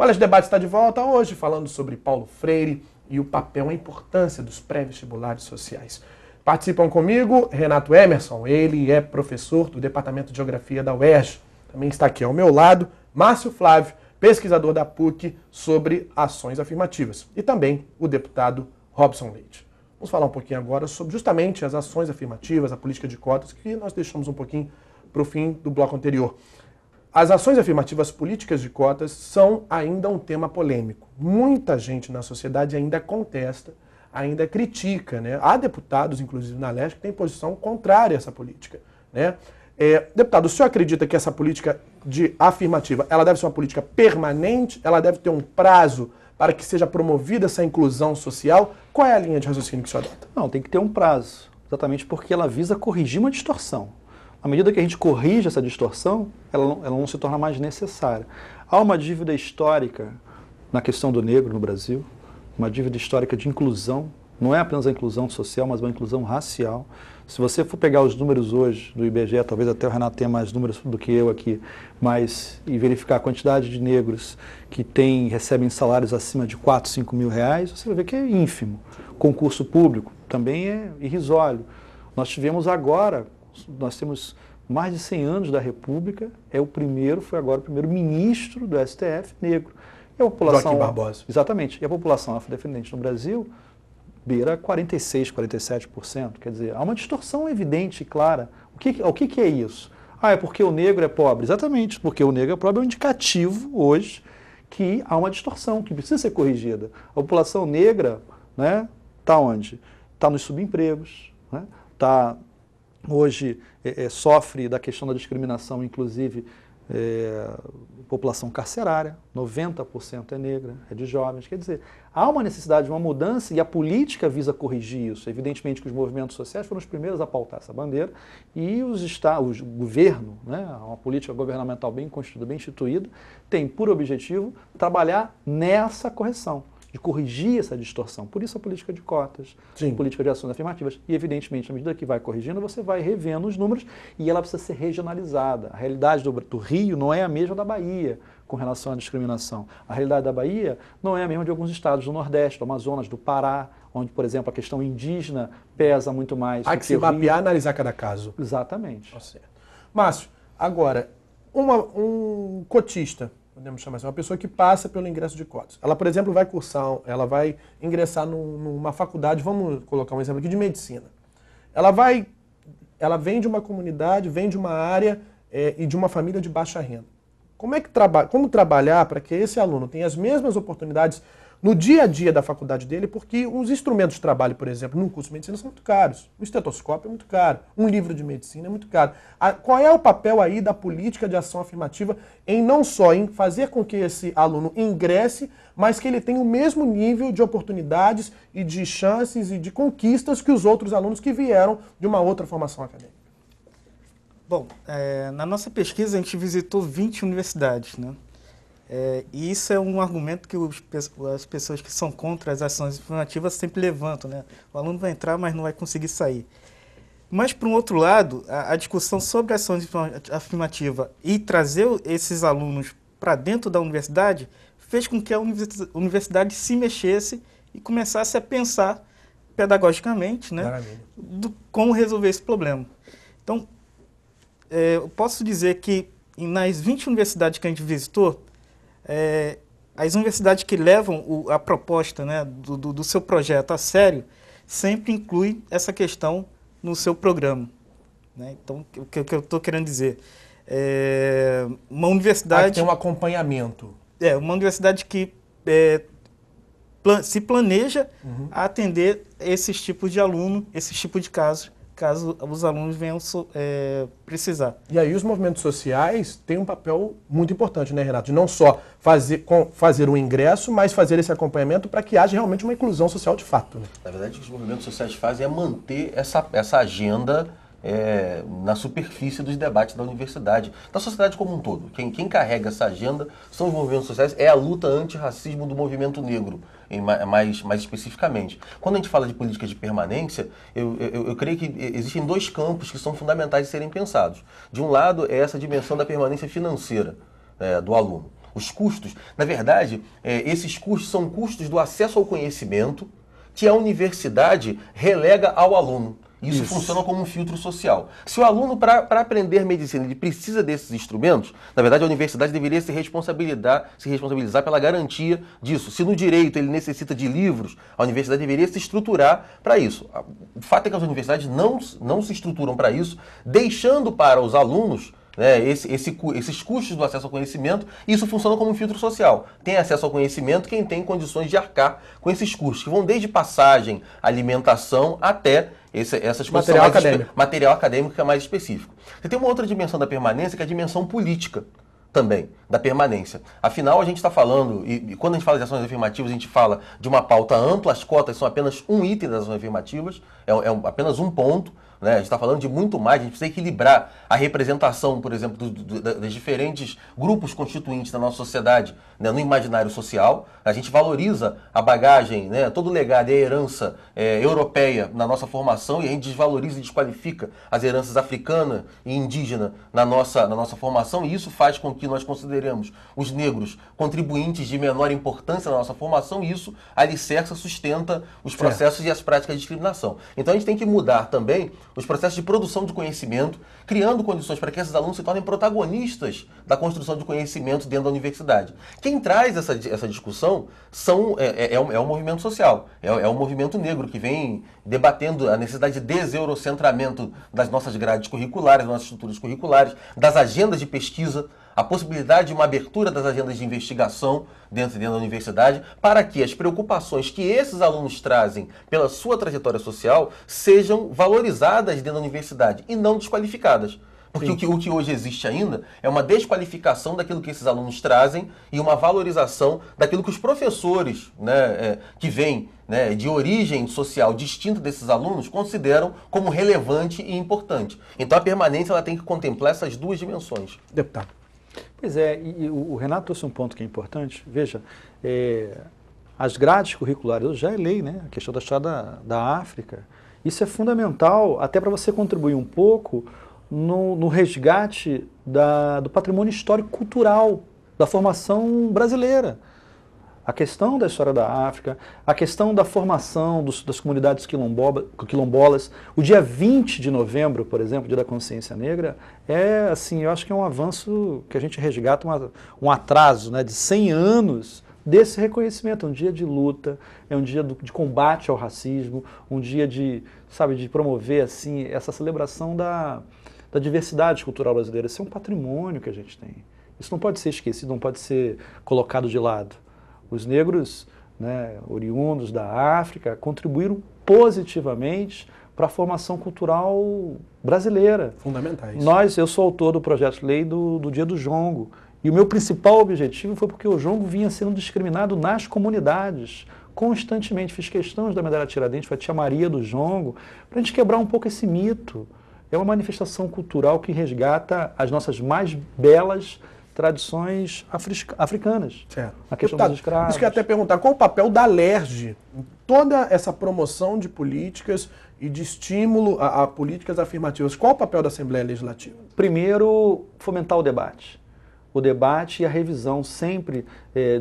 Colégio de Debate está de volta hoje falando sobre Paulo Freire e o papel, a importância dos pré-vestibulares sociais. Participam comigo Renato Emerson, ele é professor do Departamento de Geografia da UERJ. Também está aqui ao meu lado Márcio Flávio, pesquisador da PUC sobre ações afirmativas. E também o deputado Robson Leite. Vamos falar um pouquinho agora sobre justamente as ações afirmativas, a política de cotas, que nós deixamos um pouquinho para o fim do bloco anterior. As ações afirmativas políticas de cotas são ainda um tema polêmico. Muita gente na sociedade ainda contesta, ainda critica, né? Há deputados, inclusive na Leste, que têm posição contrária a essa política, né? Deputado, o senhor acredita que essa política afirmativa, ela deve ser uma política permanente? Ela deve ter um prazo para que seja promovida essa inclusão social? Qual é a linha de raciocínio que o senhor adota? Não, tem que ter um prazo, exatamente porque ela visa corrigir uma distorção. À medida que a gente corrige essa distorção, ela não se torna mais necessária. Há uma dívida histórica na questão do negro no Brasil, uma dívida histórica de inclusão, não é apenas a inclusão social, mas uma inclusão racial. Se você for pegar os números hoje do IBGE, talvez até o Renato tenha mais números do que eu aqui, e verificar a quantidade de negros que recebem salários acima de 4, 5 mil reais, você vai ver que é ínfimo. Concurso público também é irrisório. Nós temos mais de 100 anos da República, foi agora o primeiro ministro do STF negro. E a população, Joaquim Barbosa. Exatamente. E a população afrodescendente no Brasil beira 46%, 47%. Quer dizer, há uma distorção evidente e clara. O que é isso? É porque o negro é pobre. Exatamente, porque o negro é pobre é um indicativo hoje que há uma distorção que precisa ser corrigida. A população negra, né, está onde? Está nos subempregos, né? Hoje sofre da questão da discriminação, inclusive população carcerária, 90% é negra, é de jovens. Quer dizer, há uma necessidade de uma mudança e a política visa corrigir isso. Evidentemente que os movimentos sociais foram os primeiros a pautar essa bandeira e o governo, né, uma política governamental bem construída, bem instituída, tem por objetivo trabalhar nessa correção, de corrigir essa distorção. Por isso a política de cotas, a política de ações afirmativas. E, evidentemente, à medida que vai corrigindo, você vai revendo os números e ela precisa ser regionalizada. A realidade do Rio não é a mesma da Bahia com relação à discriminação. A realidade da Bahia não é a mesma de alguns estados do Nordeste, do Amazonas, do Pará, onde, por exemplo, a questão indígena pesa muito mais. Há que se mapear e analisar cada caso. Exatamente. Tá certo. Márcio, agora, um cotista, podemos chamar assim, uma pessoa que passa pelo ingresso de cotas. Ela, por exemplo, ela vai ingressar numa faculdade, vamos colocar um exemplo aqui, de medicina. Ela vem de uma comunidade, vem de uma área e de uma família de baixa renda. Como trabalhar para que esse aluno tenha as mesmas oportunidades no dia a dia da faculdade dele, porque os instrumentos de trabalho, por exemplo, num curso de medicina são muito caros. Um estetoscópio é muito caro, um livro de medicina é muito caro. Qual é o papel aí da política de ação afirmativa não só em fazer com que esse aluno ingresse, mas que ele tenha o mesmo nível de oportunidades e de chances e de conquistas que os outros alunos que vieram de uma outra formação acadêmica? Bom, na nossa pesquisa a gente visitou 20 universidades, né? E isso é um argumento que as pessoas que são contra as ações afirmativas sempre levantam, né? O aluno vai entrar, mas não vai conseguir sair. Mas, por um outro lado, a discussão sobre ações afirmativas e trazer esses alunos para dentro da universidade fez com que a universidade se mexesse e começasse a pensar pedagogicamente, né, como resolver esse problema. Então, eu posso dizer que nas 20 universidades que a gente visitou, as universidades que levam a proposta, né, do seu projeto a sério, sempre incluem essa questão no seu programa, né? Então, o que eu estou querendo dizer? Uma universidade... que tem um acompanhamento. Uma universidade que se planeja a atender esses tipos de aluno, esses tipos de casos, caso os alunos venham precisar. E aí os movimentos sociais têm um papel muito importante, né, Renato? De não só fazer o ingresso, mas fazer esse acompanhamento para que haja realmente uma inclusão social de fato. Né? Na verdade, o que os movimentos sociais fazem é manter essa agenda na superfície dos debates da universidade, da sociedade como um todo. Quem carrega essa agenda são os movimentos sociais, é a luta antirracismo do movimento negro, mais especificamente. Quando a gente fala de política de permanência, eu creio que existem dois campos que são fundamentais de serem pensados. De um lado, é essa dimensão da permanência financeira do aluno. os custos, na verdade, esses custos são custos do acesso ao conhecimento que a universidade relega ao aluno. Isso funciona como um filtro social. Se o aluno, para aprender medicina, ele precisa desses instrumentos, na verdade a universidade deveria se responsabilizar pela garantia disso. Se no direito ele necessita de livros, a universidade deveria se estruturar para isso. O fato é que as universidades não se estruturam para isso, deixando para os alunos, né, esses custos do acesso ao conhecimento. Isso funciona como um filtro social. Tem acesso ao conhecimento quem tem condições de arcar com esses custos, que vão desde passagem, alimentação, até essas coisas material acadêmico que é mais específico. Você tem uma outra dimensão da permanência, que é a dimensão política também, da permanência. Afinal, a gente está falando, e quando a gente fala de ações afirmativas, a gente fala de uma pauta ampla, as cotas são apenas um item das ações afirmativas, apenas um ponto. Né? A gente está falando de muito mais, a gente precisa equilibrar a representação, por exemplo, dos diferentes grupos constituintes da nossa sociedade, né, no imaginário social. A gente valoriza a bagagem, né, todo o legado e a herança europeia na nossa formação, e a gente desvaloriza e desqualifica as heranças africana e indígena na nossa formação, e isso faz com que nós consideremos os negros contribuintes de menor importância na nossa formação, e isso alicerça, sustenta os processos e as práticas de discriminação. Então a gente tem que mudar também os processos de produção de conhecimento, criando condições para que esses alunos se tornem protagonistas da construção de conhecimento dentro da universidade. Quem traz essa discussão é o movimento social, é o movimento negro, que vem debatendo a necessidade de deseurocentramento das nossas grades curriculares, das nossas estruturas curriculares, das agendas de pesquisa, a possibilidade de uma abertura das agendas de investigação dentro da universidade, para que as preocupações que esses alunos trazem pela sua trajetória social sejam valorizadas dentro da universidade e não desqualificadas. Porque o que hoje existe ainda é uma desqualificação daquilo que esses alunos trazem e uma valorização daquilo que os professores, né, que vêm, né, de origem social distinta desses alunos consideram como relevante e importante. Então a permanência ela tem que contemplar essas duas dimensões. Deputado. Pois é, e o Renato trouxe um ponto que é importante. Veja, as grades curriculares, eu já lei, né, a questão da história da África. Isso é fundamental até para você contribuir um pouco no resgate do patrimônio histórico-cultural da formação brasileira. A questão da história da África, a questão da formação das comunidades quilombolas. O dia 20 de novembro, por exemplo, Dia da Consciência Negra, eu acho que é um avanço que a gente resgata, um atraso, né, de 100 anos desse reconhecimento. É um dia de luta, é um dia de combate ao racismo, um dia de promover assim, essa celebração da diversidade cultural brasileira. Esse é um patrimônio que a gente tem. Isso não pode ser esquecido, não pode ser colocado de lado. Os negros, né, oriundos da África, contribuíram positivamente para a formação cultural brasileira. Fundamentais. Eu sou autor do projeto de lei do Dia do Jongo. E o meu principal objetivo foi porque o jongo vinha sendo discriminado nas comunidades, constantemente. Fiz questão de dar medalha Tiradentes, foi a tia Maria do jongo, para a gente quebrar um pouco esse mito. É uma manifestação cultural que resgata as nossas mais belas tradições africanas. Certo. A questão dos escravos. Isso que eu ia até perguntar, qual o papel da LERJ em toda essa promoção de políticas e de estímulo a políticas afirmativas? Qual o papel da Assembleia Legislativa? Primeiro, fomentar o debate. O debate e a revisão sempre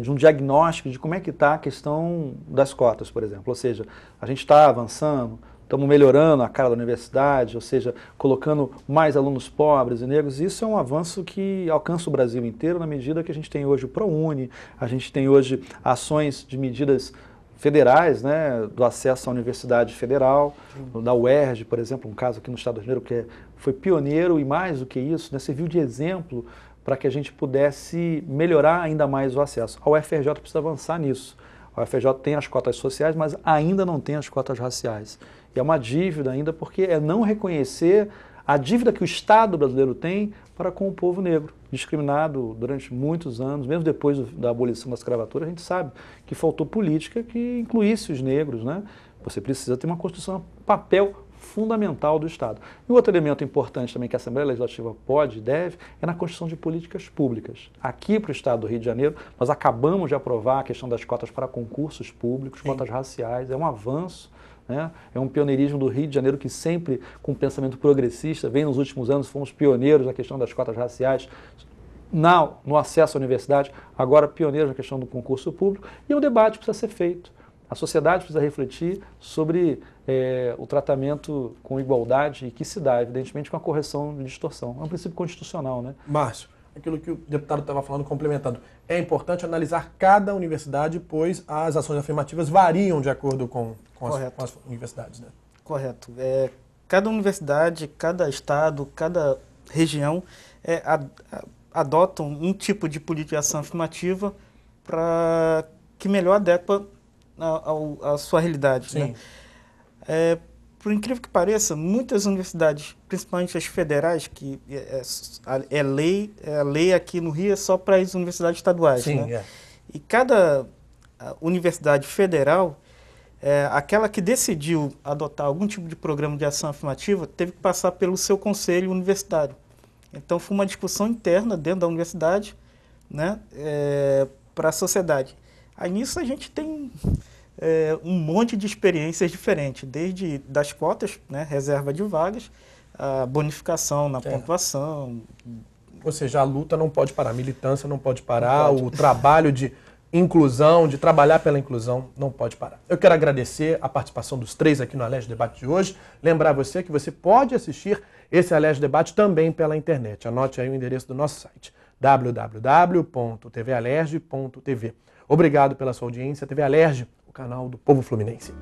de um diagnóstico de como é que está a questão das cotas, por exemplo. Ou seja, a gente está avançando, estamos melhorando a cara da universidade, ou seja, colocando mais alunos pobres e negros. Isso é um avanço que alcança o Brasil inteiro na medida que a gente tem hoje o ProUni, a gente tem hoje ações de medidas federais, né, do acesso à Universidade Federal, da UERJ, por exemplo, um caso aqui no Estado do Rio de Janeiro que foi pioneiro e mais do que isso, né, serviu de exemplo para que a gente pudesse melhorar ainda mais o acesso. A UFRJ precisa avançar nisso. A UFRJ tem as cotas sociais, mas ainda não tem as cotas raciais. E é uma dívida ainda porque é não reconhecer a dívida que o Estado brasileiro tem para com o povo negro, discriminado durante muitos anos, mesmo depois da abolição da escravatura, a gente sabe que faltou política que incluísse os negros, né? Você precisa ter uma Constituição, um papel fundamental do Estado. E outro elemento importante também que a Assembleia Legislativa pode e deve é na construção de políticas públicas. Aqui para o Estado do Rio de Janeiro, nós acabamos de aprovar a questão das cotas para concursos públicos, cotas raciais, é um avanço. É um pioneirismo do Rio de Janeiro que sempre, com um pensamento progressista, vem nos últimos anos, fomos pioneiros na questão das cotas raciais. no acesso à universidade, agora pioneiros na questão do concurso público, e o debate precisa ser feito. A sociedade precisa refletir sobre o tratamento com igualdade e que se dá, evidentemente, com a correção de distorção. É um princípio constitucional, né? Márcio, aquilo que o deputado estava falando, complementando, é importante analisar cada universidade, pois as ações afirmativas variam de acordo com as universidades, né? Correto. Cada universidade, cada estado, cada região adotam um tipo de política de ação afirmativa para que melhor adequa à sua realidade. Sim. Né? Por incrível que pareça, muitas universidades, principalmente as federais, que a lei aqui no Rio é só para as universidades estaduais. Sim, né? E cada universidade federal, aquela que decidiu adotar algum tipo de programa de ação afirmativa, teve que passar pelo seu conselho universitário. Então, foi uma discussão interna dentro da universidade, né, para a sociedade. Aí, nisso, a gente tem um monte de experiências diferentes, desde das cotas, né, reserva de vagas, a bonificação na pontuação. Ou seja, a luta não pode parar, a militância não pode parar, o trabalho de inclusão, de trabalhar pela inclusão, não pode parar. Eu quero agradecer a participação dos três aqui no Alerj Debate de hoje. Lembrar você que você pode assistir esse Alerj Debate também pela internet. Anote aí o endereço do nosso site, www.tvalerj.tv. Obrigado pela sua audiência. TV Alerj, o canal do povo fluminense.